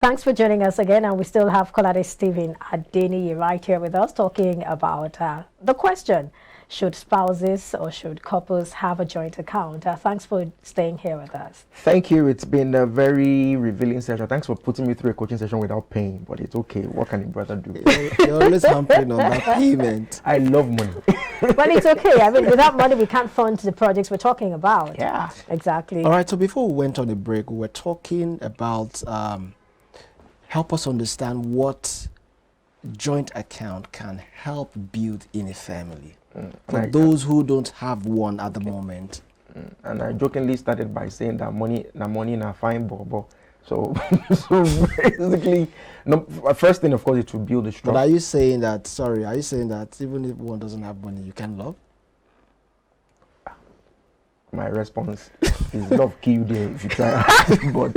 Thanks for joining us again, and we still have Kolade Stephen Adeniyi right here with us talking about the question, should spouses or should couples have a joint account? Thanks for staying here with us. Thank you. It's been a very revealing session. Thanks for putting me through a coaching session without paying, but it's okay. What can a brother do? You're always hampering on that payment. I love money. Well, it's okay. I mean, without money, we can't fund the projects we're talking about. Yeah. Exactly. All right, so before we went on the break, we were talking about help us understand what joint account can help build in a family for those who don't have one at the moment. And I jokingly started by saying that money na fine bobo. So, so basically, no, first thing, of course, it will build a strong. But are you saying that even if one doesn't have money, you can love? My response is love kill you there if you try. But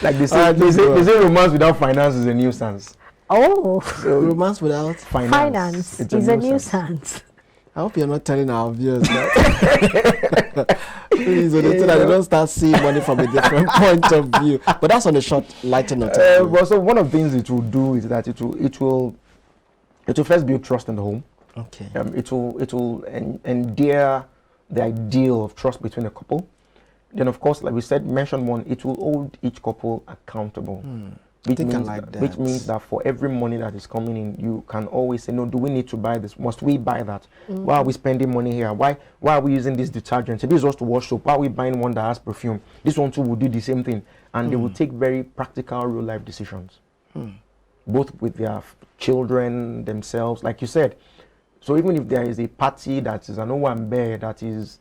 like they say romance without finance is a nuisance. Oh, so romance without finance is a nuisance. I hope you're not telling our viewers that. Please, so they don't start seeing money from a different point of view. But that's on a short, lighter note. Well, so one of the things it will do is that it will first build trust in the home. Okay. It will endear the ideal of trust between a couple. Then, of course, like we said, mention one, it will hold each couple accountable. Which means that for every money that is coming in, you can always say, no, do we need to buy this? Must we buy that? Why are we spending money here? Why are we using this detergent? So this was to wash soap. Why are we buying one that has perfume? This one too will do the same thing. And they will take very practical, real life decisions. Both with their children, themselves, like you said. So even if there is a party that is an Owambe that is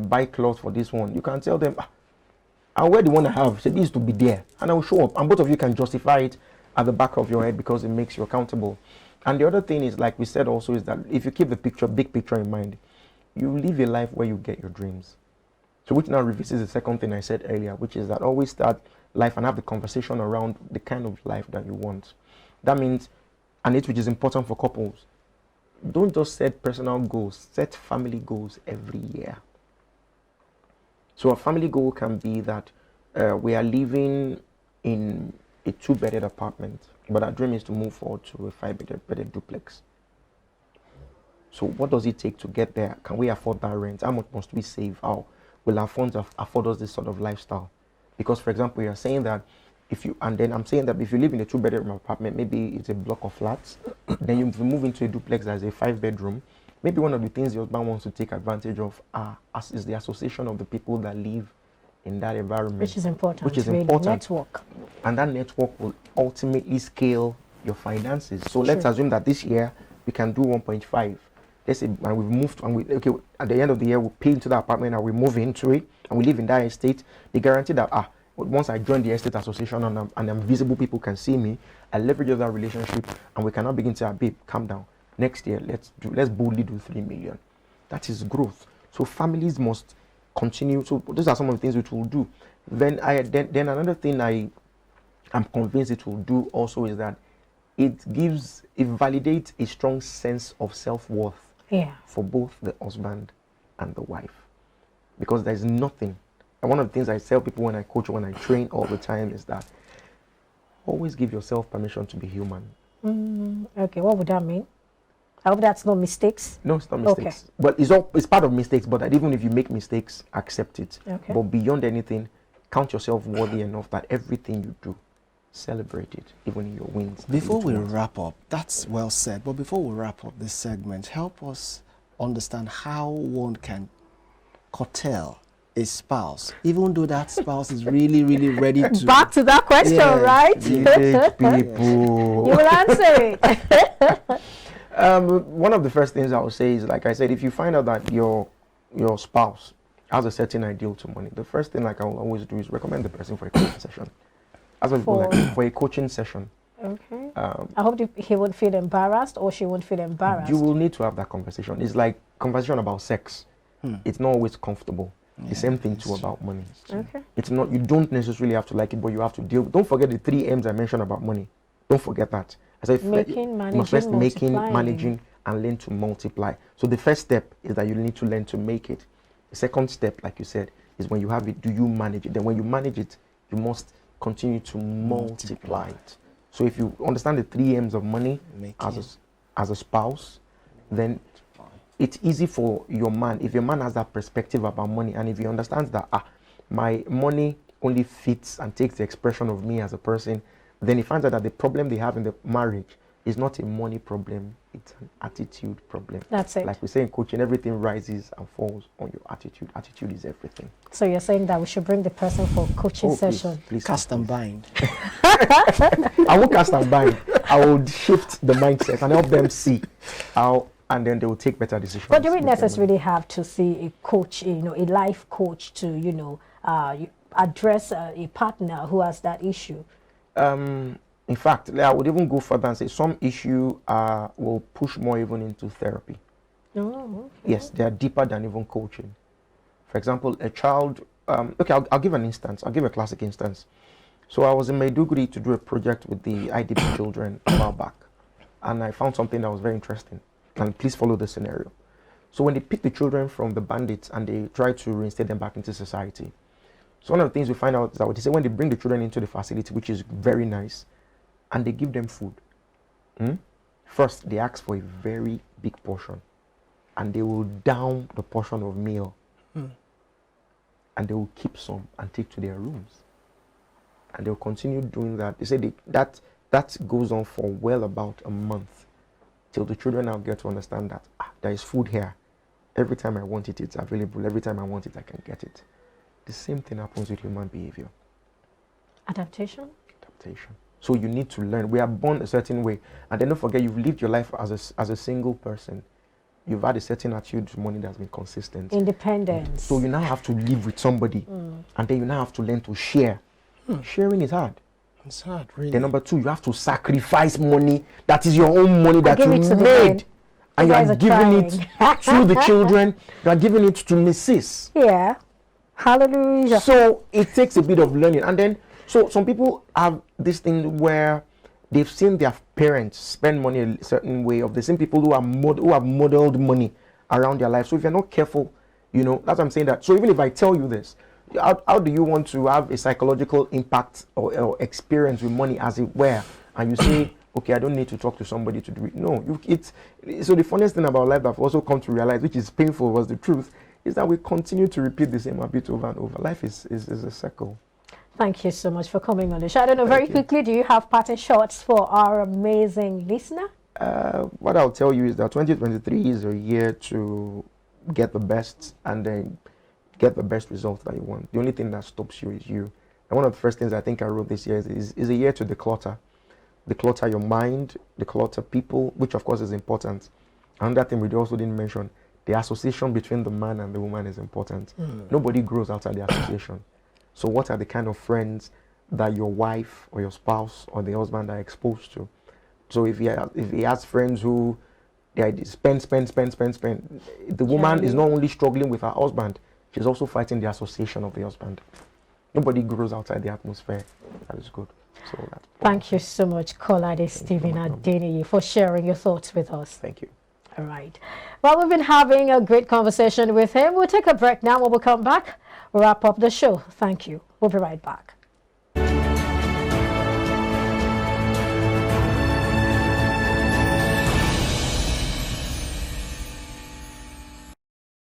buy clothes for this one, you can tell them, I'll wear the one I have. So this is to be there, and I will show up. And both of you can justify it at the back of your head because it makes you accountable. And the other thing is, like we said also, is that if you keep the big picture in mind, you live a life where you get your dreams. So which now revisits the second thing I said earlier, which is that always start life and have the conversation around the kind of life that you want. That means, and it which is important for couples, don't just set personal goals, set family goals every year. So a family goal can be that we are living in a 2-bedded apartment, but our dream is to move forward to a 5-bedded duplex. So what does it take to get there? Can we afford that rent? How much must we save? How will our funds afford us this sort of lifestyle? Because, for example, you're saying that I'm saying that if you live in a 2-bedroom apartment, maybe it's a block of flats, then you move into a duplex as a 5-bedroom. Maybe one of the things your husband wants to take advantage of is the association of the people that live in that environment. Which is important. Network. And that network will ultimately scale your finances. So let's assume that this year we can do 1.5. Let's say, and we've moved, and at the end of the year, we'll pay into the apartment and we move into it and we live in that estate. They guarantee that, once I join the estate association and I'm visible, people can see me, I leverage that relationship and we cannot begin to, babe, calm down. Next year, let's boldly do 3 million. That is growth. So families must continue. So those are some of the things which we'll do. Then another thing I'm convinced it will do also is that it validates a strong sense of self-worth for both the husband and the wife. Because there's nothing. And one of the things I tell people when I coach, when I train all the time is that always give yourself permission to be human. Okay, what would that mean? I hope that's not mistakes. No, it's not mistakes. Okay. But it's part of mistakes, but that even if you make mistakes, accept it. Okay. But beyond anything, count yourself worthy enough that everything you do, celebrate it, even in your wins. Before we wrap up, that's well said, but before we wrap up this segment, help us understand how one can curtail a spouse, even though that spouse is really, really ready to... Back to that question, right? People. You will answer it. One of the first things I would say is, like I said, if you find out that your spouse has a certain ideal to money, the first thing like I will always do is recommend the person for a coaching session. For a coaching session. Okay. I hope he won't feel embarrassed or she won't feel embarrassed. You will need to have that conversation. It's like conversation about sex. It's not always comfortable. The same thing too about money. Okay. It's not, you don't necessarily have to like it, but you have to deal. Don't forget the 3 M's I mentioned about money. Don't forget that. As I making, managing, and learn to multiply. So the first step is that you need to learn to make it. The second step, like you said, is when you have it, do you manage it? Then when you manage it, you must continue to multiply it. So if you understand the 3 M's of money as a spouse, then it's easy for your man, if your man has that perspective about money, and if he understands that my money only fits and takes the expression of me as a person, then he finds out that the problem they have in the marriage is not a money problem, it's an attitude problem. That's it. Like we say in coaching, everything rises and falls on your attitude. Attitude is everything. So you're saying that we should bring the person for coaching session? Please, Cast and bind. I won't cast and bind. I will shift the mindset and help them see how, and then they will take better decisions. But do we necessarily have to see a coach, a life coach to, address a partner who has that issue? In fact, I would even go further and say some issue will push more even into therapy. Oh, okay. Yes, they are deeper than even coaching. For example, a child, I'll give an instance. I'll give a classic instance. So I was in Maiduguri to do a project with the IDP children a while back. And I found something that was very interesting. And please follow the scenario. So when they pick the children from the bandits and they try to reinstate them back into society, so one of the things we find out is that what they say when they bring the children into the facility, which is very nice, and they give them food. First, they ask for a very big portion, and they will down the portion of meal, and they will keep some and take to their rooms, and they will continue doing that. They say that goes on for well about a month, till the children now get to understand that there is food here. Every time I want it, it's available. Every time I want it, I can get it. The same thing happens with human behavior. Adaptation. So you need to learn. We are born a certain way, and then don't forget you've lived your life as a single person. You've had a certain attitude to money that's been consistent. Independence. So you now have to live with somebody, and then you now have to learn to share. Sharing is hard. It's hard, really. Then number 2, you have to sacrifice money that is your own money that you made, and you are giving it to the children. You are giving it to Mrs. Yeah. Hallelujah. So it takes a bit of learning, and then so some people have this thing where they've seen their parents spend money a certain way, of the same people who have modeled money around their life. So if you're not careful, that's what I'm saying. That so even if I tell you this, how do you want to have a psychological impact or experience with money, as it were, and you say, okay, I don't need to talk to somebody to do it. No, so the funniest thing about life that I've also come to realize, which is painful, was the truth, is that we continue to repeat the same habit over and over. Life is a circle. Thank you so much for coming on the show. I don't know, very quickly, do you have parting shots for our amazing listener? What I'll tell you is that 2023 is a year to get the best, and then get the best results that you want. The only thing that stops you is you. And one of the first things I think I wrote this year is a year to declutter. Declutter your mind, declutter people, which of course is important. Another thing we also didn't mention, the association between the man and the woman is important. Nobody grows outside the association. So what are the kind of friends that your wife or your spouse or the husband are exposed to? So if he has friends who they spend, the woman is not only struggling with her husband, she's also fighting the association of the husband. Nobody grows outside the atmosphere. That is good. So thank you so much, Kolade Stephen Adeniyi, for sharing your thoughts with us. Thank you. All right. Well, we've been having a great conversation with him. We'll take a break now. When we come back, we'll wrap up the show. Thank you. We'll be right back.